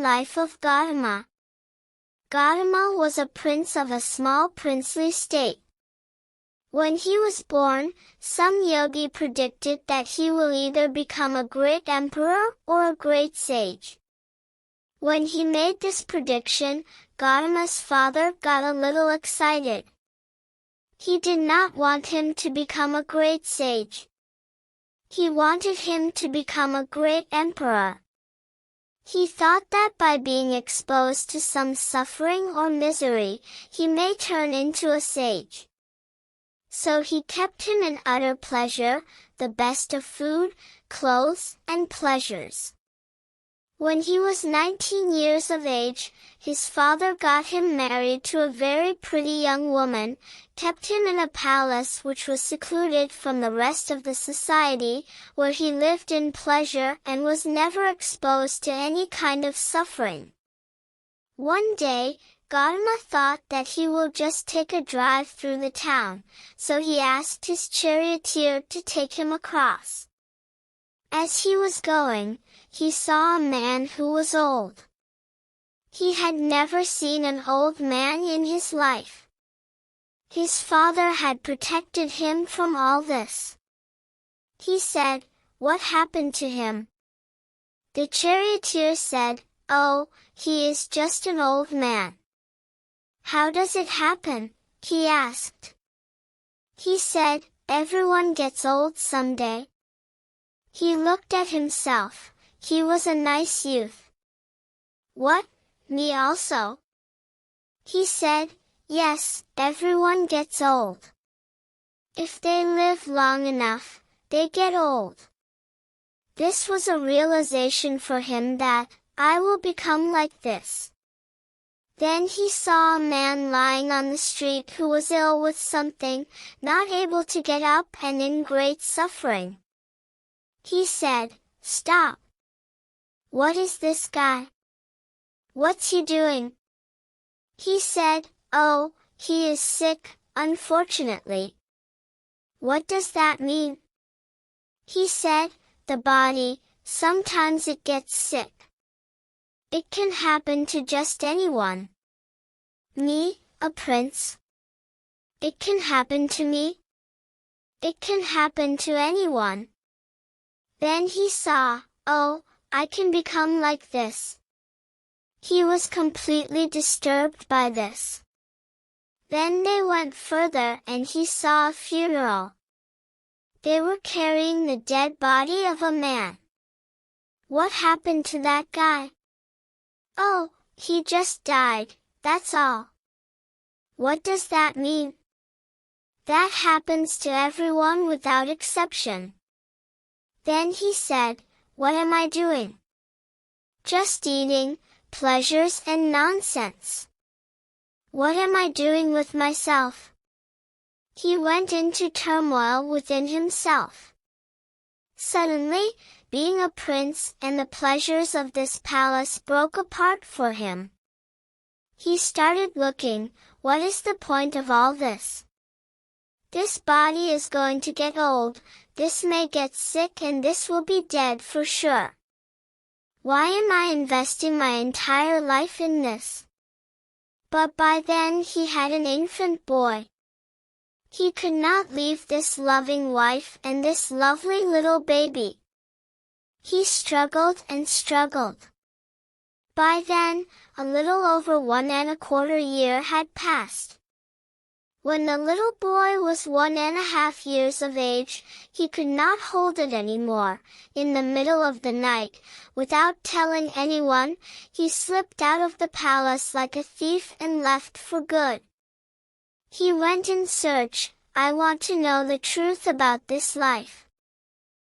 life of Gautama. Gautama was a prince of a small princely state. When he was born, some yogi predicted that he will either become a great emperor or a great sage. When he made this prediction, Gautama's father got a little excited. He did not want him to become a great sage. He wanted him to become a great emperor. He thought that by being exposed to some suffering or misery, he may turn into a sage. So he kept him in utter pleasure, the best of food, clothes, and pleasures. When he was 19 years of age, his father got him married to a very pretty young woman, kept him in a palace which was secluded from the rest of the society, where he lived in pleasure and was never exposed to any kind of suffering. One day, Gautama thought that he will just take a drive through the town, so he asked his charioteer to take him across. As he was going, he saw a man who was old. He had never seen an old man in his life. His father had protected him from all this. He said, "What happened to him?" The charioteer said, "Oh, he is just an old man." "How does it happen?" he asked. He said, "Everyone gets old someday." He looked at himself. He was a nice youth. "What, me also?" He said, "Yes, everyone gets old. If they live long enough, they get old." This was a realization for him that, I will become like this. Then he saw a man lying on the street who was ill with something, not able to get up and in great suffering. He said, "Stop! What is this guy? What's he doing?" He said, "Oh, he is sick, unfortunately." "What does that mean?" He said, "The body, sometimes it gets sick. It can happen to just anyone. Me, a prince? It can happen to me? It can happen to anyone." Then he saw, "Oh, I can become like this." He was completely disturbed by this. Then they went further and he saw a funeral. They were carrying the dead body of a man. "What happened to that guy?" "Oh, he just died, that's all." "What does that mean?" "That happens to everyone without exception." Then he said, "What am I doing? Just eating, pleasures and nonsense. What am I doing with myself?" He went into turmoil within himself. Suddenly, being a prince and the pleasures of this palace broke apart for him. He started looking, what is the point of all this? This body is going to get old, this may get sick and this will be dead for sure. Why am I investing my entire life in this? But by then he had an infant boy. He could not leave this loving wife and this lovely little baby. He struggled and struggled. By then, a little over 1¼ year had passed. When the little boy was 1½ years of age, he could not hold it anymore. In the middle of the night, without telling anyone, he slipped out of the palace like a thief and left for good. He went in search, I want to know the truth about this life.